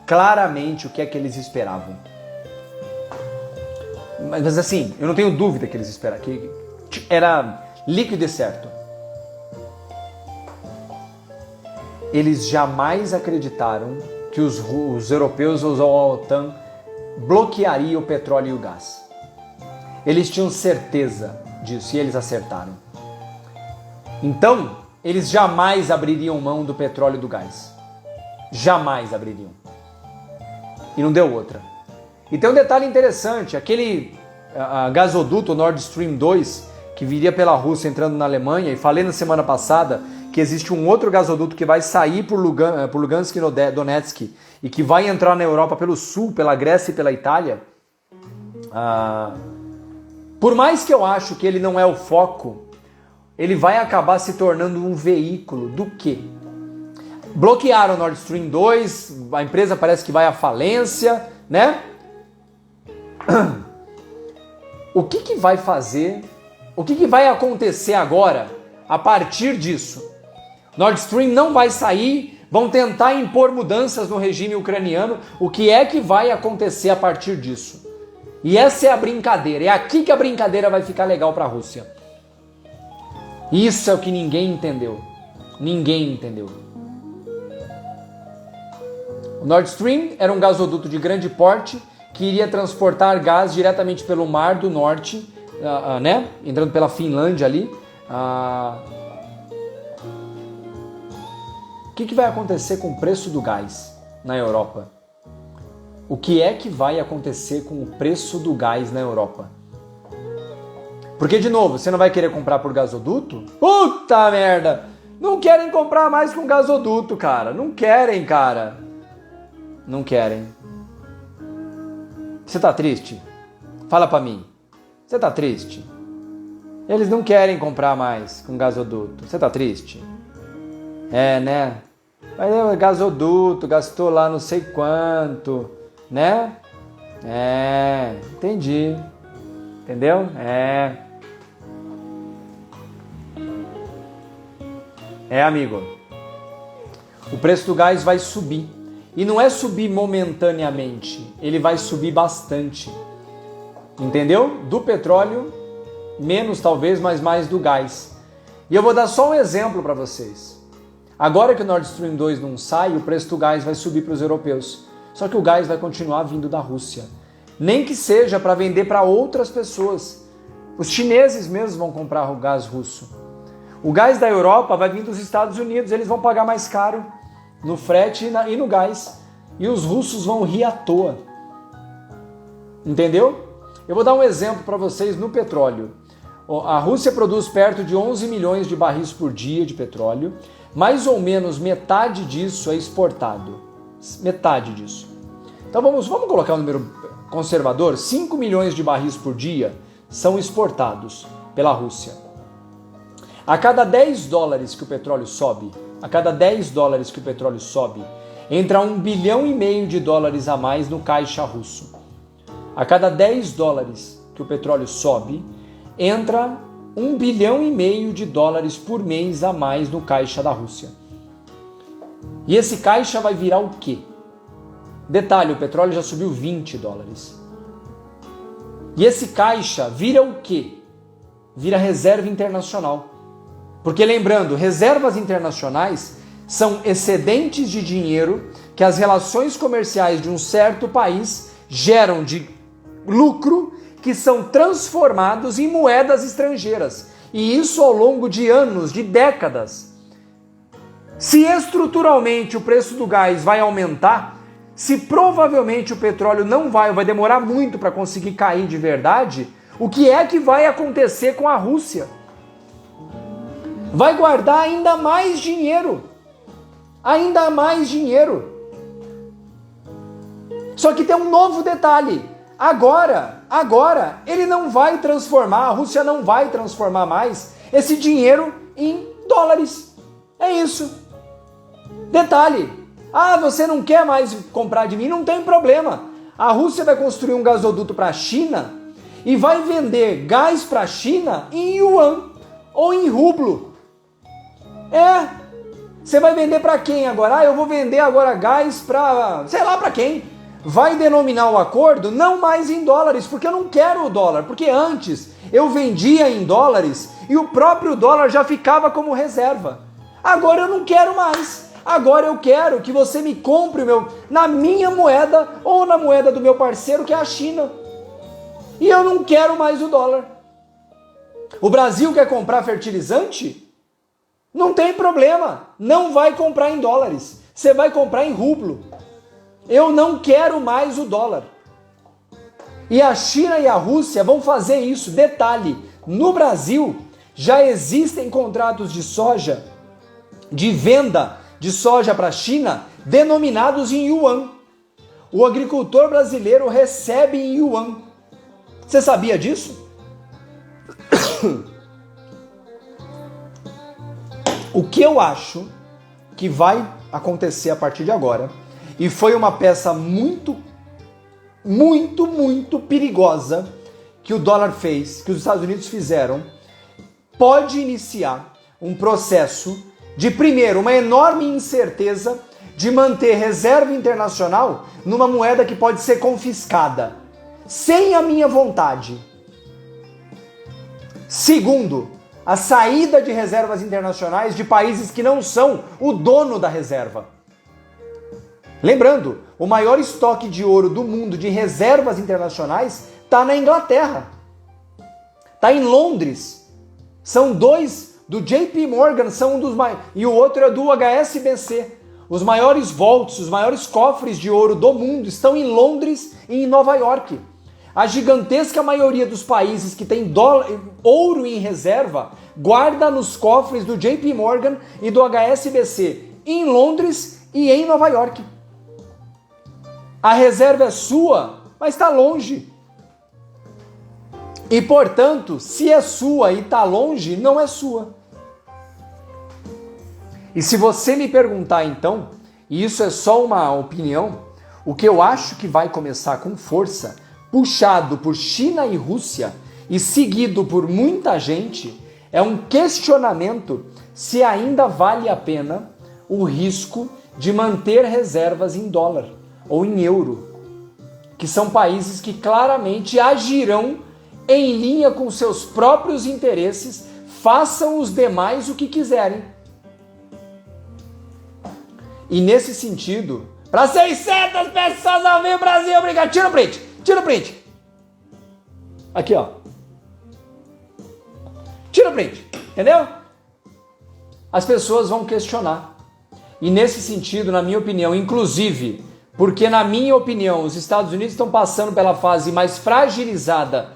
Claramente, o que é que eles esperavam? Mas assim, eu não tenho dúvida que eles esperavam, que era líquido e certo. Eles jamais acreditaram que os europeus ou a OTAN bloqueariam o petróleo e o gás. Eles tinham certeza disso e eles acertaram. Então, eles jamais abririam mão do petróleo e do gás. Jamais abririam. E não deu outra. E tem um detalhe interessante, aquele gasoduto Nord Stream 2, que viria pela Rússia entrando na Alemanha, e falei na semana passada que existe um outro gasoduto que vai sair por Lugansk e Donetsk e que vai entrar na Europa pelo sul, pela Grécia e pela Itália. Por mais que eu acho que ele não é o foco, ele vai acabar se tornando um veículo do quê? Bloquearam o Nord Stream 2, a empresa parece que vai à falência, né? O que vai fazer? O que vai acontecer agora a partir disso? Nord Stream não vai sair, vão tentar impor mudanças no regime ucraniano. O que é que vai acontecer a partir disso? E essa é a brincadeira, é aqui que a brincadeira vai ficar legal para a Rússia. Isso é o que ninguém entendeu. Ninguém entendeu. O Nord Stream era um gasoduto de grande porte que iria transportar gás diretamente pelo Mar do Norte, né? Entrando pela Finlândia ali. O que vai acontecer com o preço do gás na Europa? O que é que vai acontecer com o preço do gás na Europa? Porque, de novo, você não vai querer comprar por gasoduto? Puta merda! Não querem comprar mais com gasoduto, cara. Não querem, cara. Não querem. Você tá triste? Fala pra mim. Você tá triste? Eles não querem comprar mais com gasoduto. Você tá triste? É, né? Mas é gasoduto, gastou lá não sei quanto, né? É, entendi. Entendeu? Amigo. O preço do gás vai subir. E não é subir momentaneamente, ele vai subir bastante. Entendeu? Do petróleo, menos talvez, mas mais do gás. E eu vou dar só um exemplo para vocês. Agora que o Nord Stream 2 não sai, o preço do gás vai subir para os europeus. Só que o gás vai continuar vindo da Rússia. Nem que seja para vender para outras pessoas. Os chineses mesmos vão comprar o gás russo. O gás da Europa vai vir dos Estados Unidos, eles vão pagar mais caro. no frete e no gás. E os russos vão rir à toa. Entendeu? Eu vou dar um exemplo para vocês no petróleo. A Rússia produz perto de 11 milhões de barris por dia de petróleo. Mais ou menos metade disso é exportado. Metade disso. Então vamos colocar um número conservador. 5 milhões de barris por dia são exportados pela Rússia. A cada 10 dólares que o petróleo sobe, entra 1,5 bilhão de dólares a mais no caixa russo. A cada 10 dólares que o petróleo sobe, entra 1,5 bilhão de dólares por mês a mais no caixa da Rússia. E esse caixa vai virar o quê? Detalhe, o petróleo já subiu 20 dólares. E esse caixa vira o quê? Vira reserva internacional. Porque lembrando, reservas internacionais são excedentes de dinheiro que as relações comerciais de um certo país geram de lucro que são transformados em moedas estrangeiras. E isso ao longo de anos, de décadas. Se estruturalmente o preço do gás vai aumentar, se provavelmente o petróleo não vai demorar muito para conseguir cair de verdade, o que é que vai acontecer com a Rússia? Vai guardar ainda mais dinheiro. Ainda mais dinheiro. Só que tem um novo detalhe. Agora, ele não vai transformar, a Rússia não vai transformar mais esse dinheiro em dólares. É isso. Detalhe. Você não quer mais comprar de mim? Não tem problema. A Rússia vai construir um gasoduto para a China e vai vender gás para a China em yuan ou em rublo. Você vai vender para quem agora? Eu vou vender agora gás para, sei lá para quem. Vai denominar o acordo não mais em dólares, porque eu não quero o dólar, porque antes eu vendia em dólares e o próprio dólar já ficava como reserva. Agora eu não quero mais. Agora eu quero que você me compre na minha moeda ou na moeda do meu parceiro, que é a China. E eu não quero mais o dólar. O Brasil quer comprar fertilizante? Não tem problema, não vai comprar em dólares, você vai comprar em rublo. Eu não quero mais o dólar. E a China e a Rússia vão fazer isso. Detalhe, no Brasil já existem contratos de soja, de venda de soja para a China, denominados em yuan. O agricultor brasileiro recebe em yuan. Você sabia disso? O que eu acho que vai acontecer a partir de agora, e foi uma peça muito perigosa que o dólar fez, que os Estados Unidos fizeram, pode iniciar um processo de, primeiro, uma enorme incerteza de manter reserva internacional numa moeda que pode ser confiscada, sem a minha vontade. Segundo, a saída de reservas internacionais de países que não são o dono da reserva. Lembrando, o maior estoque de ouro do mundo de reservas internacionais está na Inglaterra. Está em Londres. São dois do JP Morgan, são um dos maiores, e o outro é do HSBC. Os maiores vaults, os maiores cofres de ouro do mundo estão em Londres e em Nova York. A gigantesca maioria dos países que tem ouro em reserva guarda nos cofres do JP Morgan e do HSBC em Londres e em Nova York. A reserva é sua, mas está longe. E, portanto, se é sua e está longe, não é sua. E se você me perguntar então, e isso é só uma opinião, o que eu acho que vai começar com força, puxado por China e Rússia e seguido por muita gente, é um questionamento se ainda vale a pena o risco de manter reservas em dólar ou em euro, que são países que claramente agirão em linha com seus próprios interesses, façam os demais o que quiserem. E nesse sentido, para 600 pessoas ao vivo, Brasil, obrigado. Tira o print, tira o print. Aqui, ó. Tira o print, entendeu? As pessoas vão questionar. E nesse sentido, na minha opinião, inclusive, porque na minha opinião os Estados Unidos estão passando pela fase mais fragilizada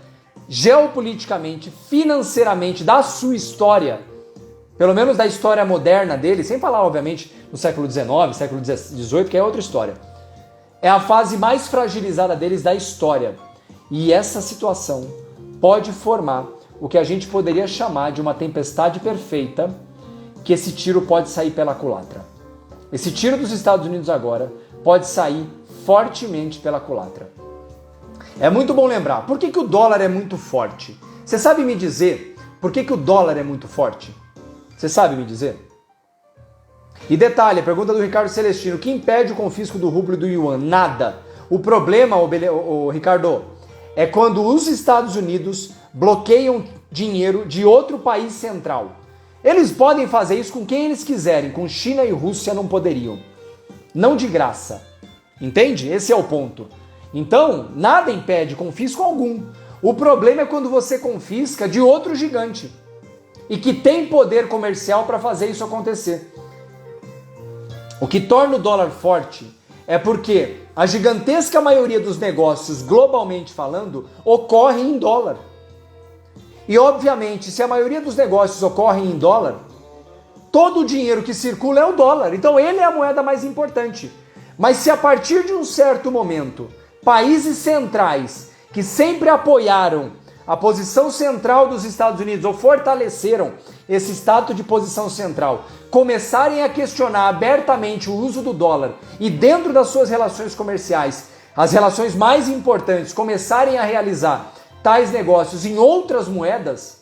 geopoliticamente, financeiramente da sua história, pelo menos da história moderna dele, sem falar obviamente no século XIX, século XVIII, que é outra história. É a fase mais fragilizada deles da história. E essa situação pode formar o que a gente poderia chamar de uma tempestade perfeita, que esse tiro pode sair pela culatra. Esse tiro dos Estados Unidos agora pode sair fortemente pela culatra. É muito bom lembrar, por que o dólar é muito forte? Você sabe me dizer por que o dólar é muito forte? Você sabe me dizer? E detalhe, a pergunta do Ricardo Celestino, o que impede o confisco do rublo e do yuan? Nada. O problema, Ricardo, é quando os Estados Unidos bloqueiam dinheiro de outro país central. Eles podem fazer isso com quem eles quiserem, com China e Rússia não poderiam. Não de graça. Entende? Esse é o ponto. Então, nada impede confisco algum. O problema é quando você confisca de outro gigante e que tem poder comercial para fazer isso acontecer. O que torna o dólar forte é porque a gigantesca maioria dos negócios, globalmente falando, ocorre em dólar. E, obviamente, se a maioria dos negócios ocorrem em dólar, todo o dinheiro que circula é o dólar. Então, ele é a moeda mais importante. Mas se a partir de um certo momento, países centrais que sempre apoiaram a posição central dos Estados Unidos ou fortaleceram esse status de posição central, começarem a questionar abertamente o uso do dólar e dentro das suas relações comerciais, as relações mais importantes, começarem a realizar tais negócios em outras moedas,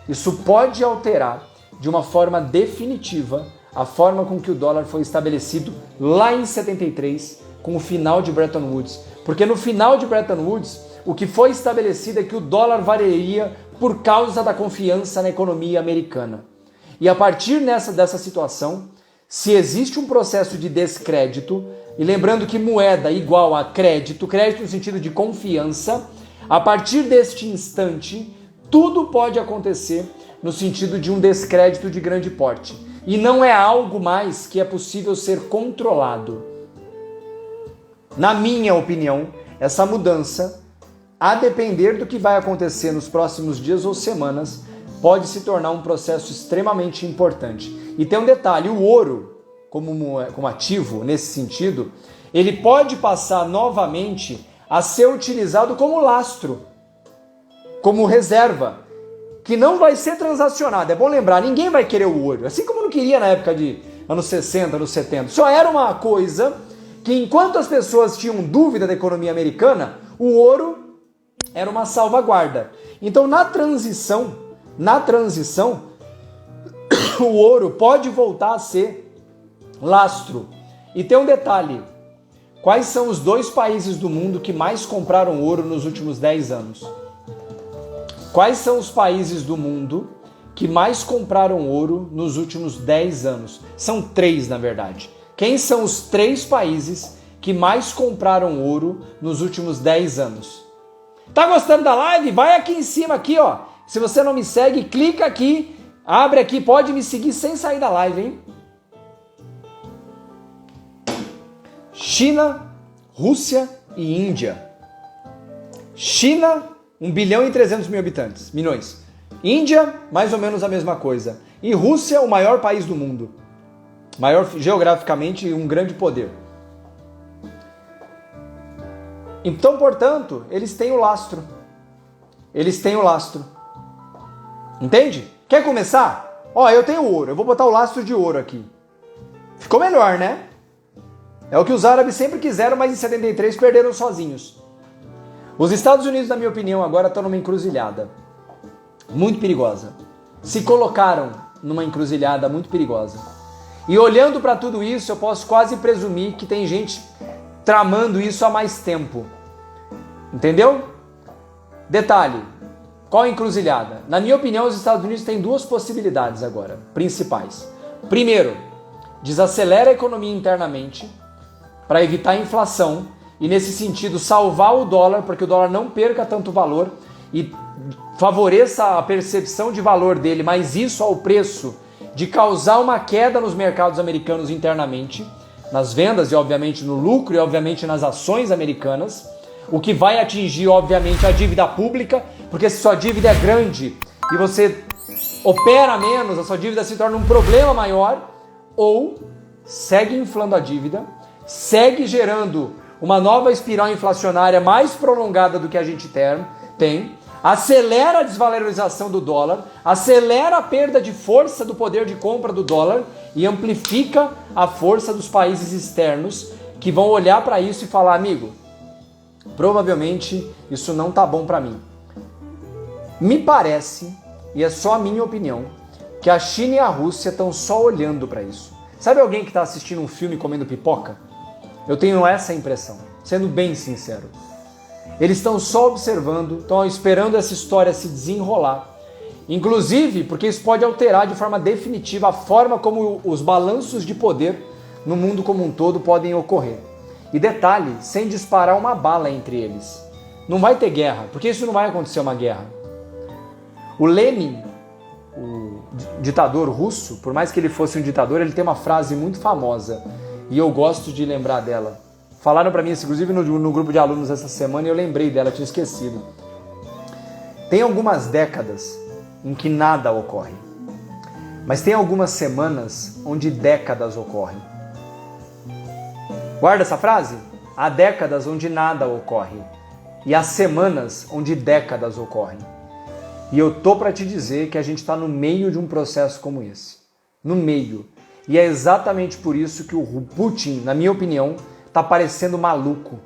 isso pode alterar de uma forma definitiva a forma com que o dólar foi estabelecido lá em 73, com o final de Bretton Woods. Porque no final de Bretton Woods, o que foi estabelecido é que o dólar valeria por causa da confiança na economia americana. E a partir dessa situação, se existe um processo de descrédito, e lembrando que moeda é igual a crédito, crédito no sentido de confiança, a partir deste instante, tudo pode acontecer no sentido de um descrédito de grande porte. E não é algo mais que é possível ser controlado. Na minha opinião, essa mudança, a depender do que vai acontecer nos próximos dias ou semanas, pode se tornar um processo extremamente importante. E tem um detalhe, o ouro, como ativo nesse sentido, ele pode passar novamente a ser utilizado como lastro, como reserva, que não vai ser transacionado. É bom lembrar, ninguém vai querer o ouro, assim como não queria na época de anos 60, anos 70. Só era uma coisa que enquanto as pessoas tinham dúvida da economia americana, o ouro era uma salvaguarda. Então na transição, o ouro pode voltar a ser lastro. E tem um detalhe, quais são os 2 países do mundo que mais compraram ouro nos últimos 10 anos? Quais são os países do mundo que mais compraram ouro nos últimos 10 anos? São 3, na verdade. Quem são os 3 países que mais compraram ouro nos últimos 10 anos? Tá gostando da live? Vai aqui em cima, aqui, ó. Se você não me segue, clica aqui, abre aqui, pode me seguir sem sair da live, hein? China, Rússia e Índia. China, 1 bilhão e 300 mil habitantes, milhões. Índia, mais ou menos a mesma coisa. E Rússia, o maior país do mundo. Maior geograficamente e um grande poder. Então, portanto, eles têm o lastro. Entende? Quer começar? Ó, eu tenho ouro, eu vou botar o lastro de ouro aqui. Ficou melhor, né? É o que os árabes sempre quiseram, mas em 73 perderam sozinhos. Os Estados Unidos, na minha opinião, agora estão numa encruzilhada muito perigosa. Se colocaram numa encruzilhada muito perigosa. E olhando para tudo isso, eu posso quase presumir que tem gente tramando isso há mais tempo. Entendeu? Detalhe, qual a encruzilhada? Na minha opinião, os Estados Unidos têm 2 possibilidades agora, principais. Primeiro, desacelera a economia internamente para evitar a inflação e, nesse sentido, salvar o dólar, para que o dólar não perca tanto valor e favoreça a percepção de valor dele, mas isso ao preço de causar uma queda nos mercados americanos internamente, nas vendas e obviamente no lucro e obviamente nas ações americanas, o que vai atingir obviamente a dívida pública, porque se sua dívida é grande e você opera menos, a sua dívida se torna um problema maior, ou segue inflando a dívida, segue gerando uma nova espiral inflacionária mais prolongada do que a gente tem, acelera a desvalorização do dólar, acelera a perda de força do poder de compra do dólar e amplifica a força dos países externos que vão olhar para isso e falar, amigo, provavelmente isso não tá bom para mim. Me parece, e é só a minha opinião, que a China e a Rússia estão só olhando para isso. Sabe alguém que está assistindo um filme comendo pipoca? Eu tenho essa impressão, sendo bem sincero. Eles estão só observando, estão esperando essa história se desenrolar. Inclusive, porque isso pode alterar de forma definitiva a forma como os balanços de poder no mundo como um todo podem ocorrer. E detalhe, sem disparar uma bala entre eles. Não vai ter guerra, porque isso não vai acontecer uma guerra. O Lenin, o ditador russo, por mais que ele fosse um ditador, ele tem uma frase muito famosa e eu gosto de lembrar dela. Falaram para mim, inclusive no grupo de alunos essa semana, e eu lembrei dela, tinha esquecido. Tem algumas décadas em que nada ocorre, mas tem algumas semanas onde décadas ocorrem. Guarda essa frase? Há décadas onde nada ocorre e há semanas onde décadas ocorrem. E eu tô para te dizer que a gente está no meio de um processo como esse. No meio. E é exatamente por isso que o Putin, na minha opinião, está parecendo maluco.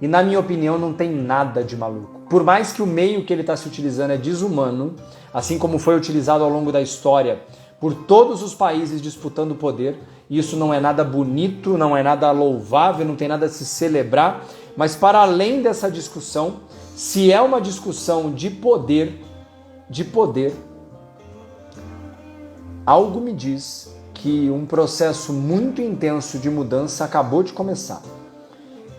E na minha opinião não tem nada de maluco. Por mais que o meio que ele está se utilizando é desumano, assim como foi utilizado ao longo da história por todos os países disputando o poder, isso não é nada bonito, não é nada louvável, não tem nada a se celebrar, mas para além dessa discussão, se é uma discussão de poder, algo me diz que um processo muito intenso de mudança acabou de começar.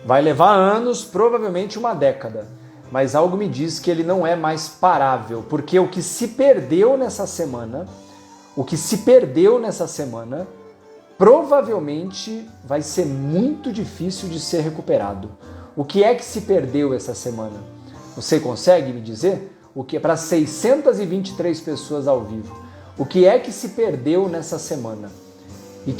Vai levar anos, provavelmente uma década, mas algo me diz que ele não é mais parável, porque o que se perdeu nessa semana, provavelmente vai ser muito difícil de ser recuperado. O que é que se perdeu essa semana? Você consegue me dizer? O que é para 623 pessoas ao vivo? O que é que se perdeu nessa semana? E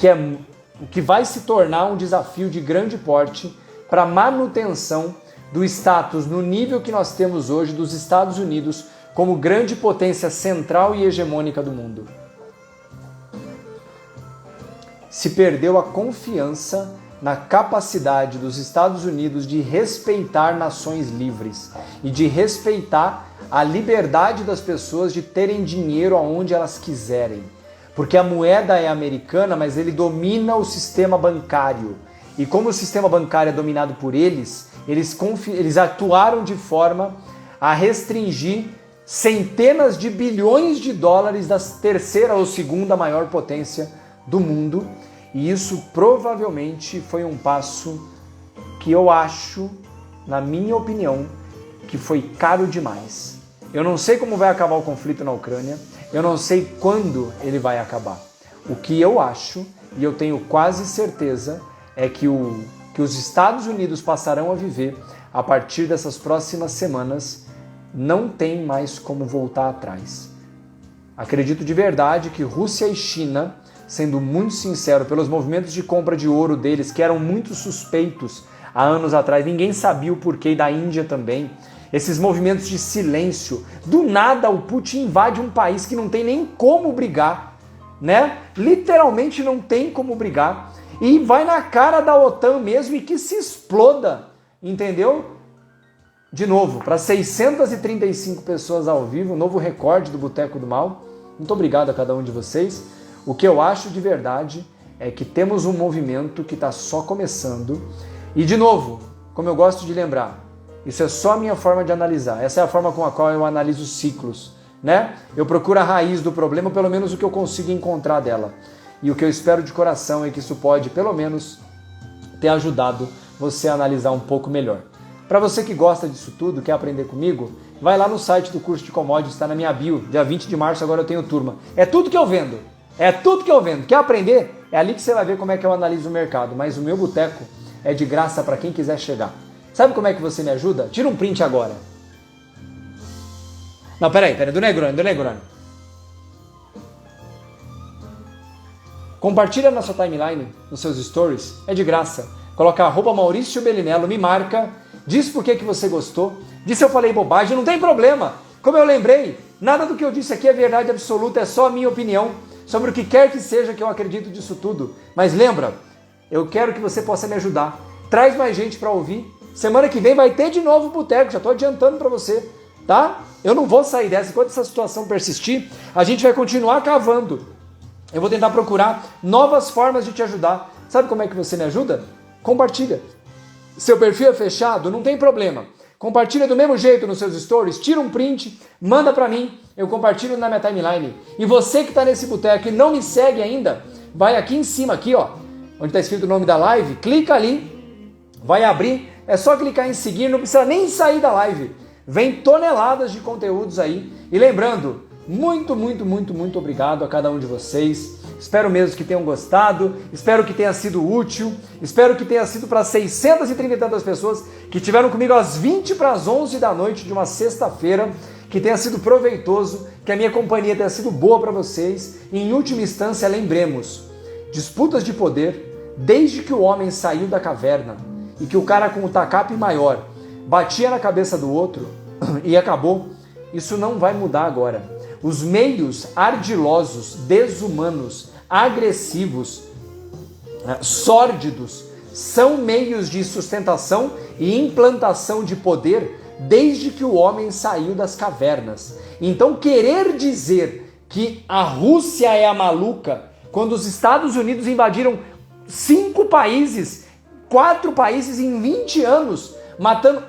o que vai se tornar um desafio de grande porte para a manutenção do status no nível que nós temos hoje dos Estados Unidos como grande potência central e hegemônica do mundo. Se perdeu a confiança na capacidade dos Estados Unidos de respeitar nações livres e de respeitar a liberdade das pessoas de terem dinheiro aonde elas quiserem. Porque a moeda é americana, mas ele domina o sistema bancário. E como o sistema bancário é dominado por eles, eles atuaram de forma a restringir centenas de bilhões de dólares da terceira ou segunda maior potência do mundo. E isso provavelmente foi um passo que eu acho, na minha opinião, que foi caro demais. Eu não sei como vai acabar o conflito na Ucrânia, eu não sei quando ele vai acabar. O que eu acho, e eu tenho quase certeza, é que os Estados Unidos passarão a viver, a partir dessas próximas semanas, não tem mais como voltar atrás. Acredito de verdade que Rússia e China, sendo muito sincero, pelos movimentos de compra de ouro deles, que eram muito suspeitos há anos atrás, ninguém sabia o porquê, e da Índia também, esses movimentos de silêncio, do nada o Putin invade um país que não tem nem como brigar, né? Literalmente não tem como brigar, e vai na cara da OTAN mesmo e que se exploda, entendeu? De novo, para 635 pessoas ao vivo, novo recorde do Boteco do Mal. Muito obrigado a cada um de vocês. O que eu acho de verdade é que temos um movimento que está só começando. E de novo, como eu gosto de lembrar, isso é só a minha forma de analisar. Essa é a forma com a qual eu analiso os ciclos, né? Eu procuro a raiz do problema, pelo menos o que eu consigo encontrar dela. E o que eu espero de coração é que isso pode, pelo menos, ter ajudado você a analisar um pouco melhor. Para você que gosta disso tudo, quer aprender comigo, vai lá no site do curso de commodities, está na minha bio. Dia 20 de março agora eu tenho turma. É tudo que eu vendo. É tudo que eu vendo. Quer aprender? É ali que você vai ver como é que eu analiso o mercado. Mas o meu boteco é de graça para quem quiser chegar. Sabe como é que você me ajuda? Tira um print agora. Não, peraí, do Negroni. Compartilha na sua timeline, nos seus stories, é de graça. Coloca @Maurício Bellinello, me marca, diz por que você gostou, diz se eu falei bobagem, não tem problema. Como eu lembrei, nada do que eu disse aqui é verdade absoluta, é só a minha opinião sobre o que quer que seja que eu acredito disso tudo. Mas lembra, eu quero que você possa me ajudar. Traz mais gente para ouvir. Semana que vem vai ter de novo o boteco, já estou adiantando para você, tá? Eu não vou sair dessa, enquanto essa situação persistir, a gente vai continuar cavando. Eu vou tentar procurar novas formas de te ajudar. Sabe como é que você me ajuda? Compartilha. Seu perfil é fechado? Não tem problema. Compartilha do mesmo jeito nos seus stories, tira um print, manda pra mim, eu compartilho na minha timeline. E você que tá nesse boteco e não me segue ainda, vai aqui em cima, aqui ó, onde tá escrito o nome da live, clica ali, vai abrir, é só clicar em seguir, não precisa nem sair da live. Vem toneladas de conteúdos aí. E lembrando, muito obrigado a cada um de vocês. Espero mesmo que tenham gostado, espero que tenha sido útil, espero que tenha sido para 630 e tantas pessoas que estiveram comigo às 20 para as 11 da noite de uma sexta-feira, que tenha sido proveitoso, que a minha companhia tenha sido boa para vocês. E em última instância, lembremos, disputas de poder, desde que o homem saiu da caverna e que o cara com o tacape maior batia na cabeça do outro e acabou, isso não vai mudar agora. Os meios ardilosos, desumanos, agressivos, sórdidos, são meios de sustentação e implantação de poder desde que o homem saiu das cavernas. Então, querer dizer que a Rússia é a maluca, quando os Estados Unidos invadiram 5 países, 4 países em 20 anos, matando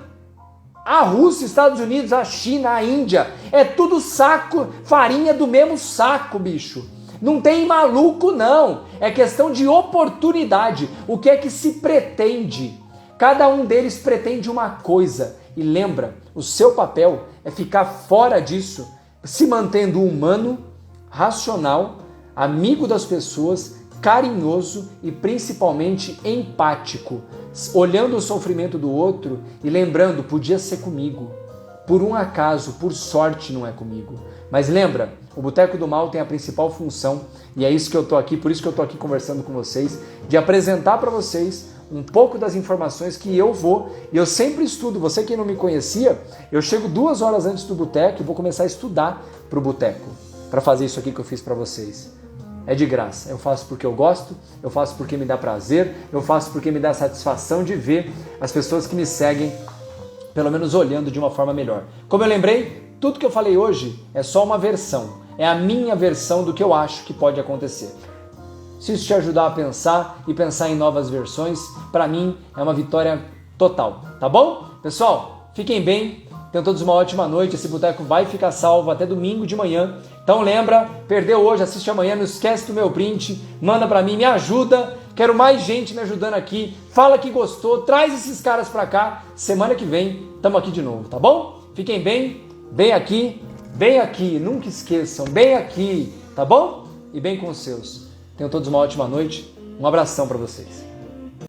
a Rússia, Estados Unidos, a China, a Índia, é tudo saco, farinha do mesmo saco, bicho. Não tem maluco, não. É questão de oportunidade. O que é que se pretende? Cada um deles pretende uma coisa. E lembra, o seu papel é ficar fora disso, se mantendo humano, racional, amigo das pessoas, carinhoso e principalmente empático, olhando o sofrimento do outro e lembrando, podia ser comigo. Por um acaso, por sorte, não é comigo. Mas lembra, o Boteco do Mal tem a principal função, e é isso que eu tô aqui, por isso que eu tô aqui conversando com vocês, de apresentar para vocês um pouco das informações que eu vou, e eu sempre estudo. Você que não me conhecia, eu chego 2 horas antes do boteco e vou começar a estudar pro boteco, para fazer isso aqui que eu fiz para vocês. É de graça, eu faço porque eu gosto, eu faço porque me dá prazer, eu faço porque me dá satisfação de ver as pessoas que me seguem, pelo menos olhando de uma forma melhor. Como eu lembrei, tudo que eu falei hoje é só uma versão, é a minha versão do que eu acho que pode acontecer. Se isso te ajudar a pensar e pensar em novas versões, para mim é uma vitória total, tá bom? Pessoal, fiquem bem, tenham todos uma ótima noite, esse boteco vai ficar salvo até domingo de manhã. Então lembra, perdeu hoje, assiste amanhã, não esquece do meu print, manda pra mim, me ajuda, quero mais gente me ajudando aqui, fala que gostou, traz esses caras pra cá, semana que vem tamo aqui de novo, tá bom? Fiquem bem, bem aqui, nunca esqueçam, bem aqui, tá bom? E bem com os seus. Tenham todos uma ótima noite, um abração pra vocês.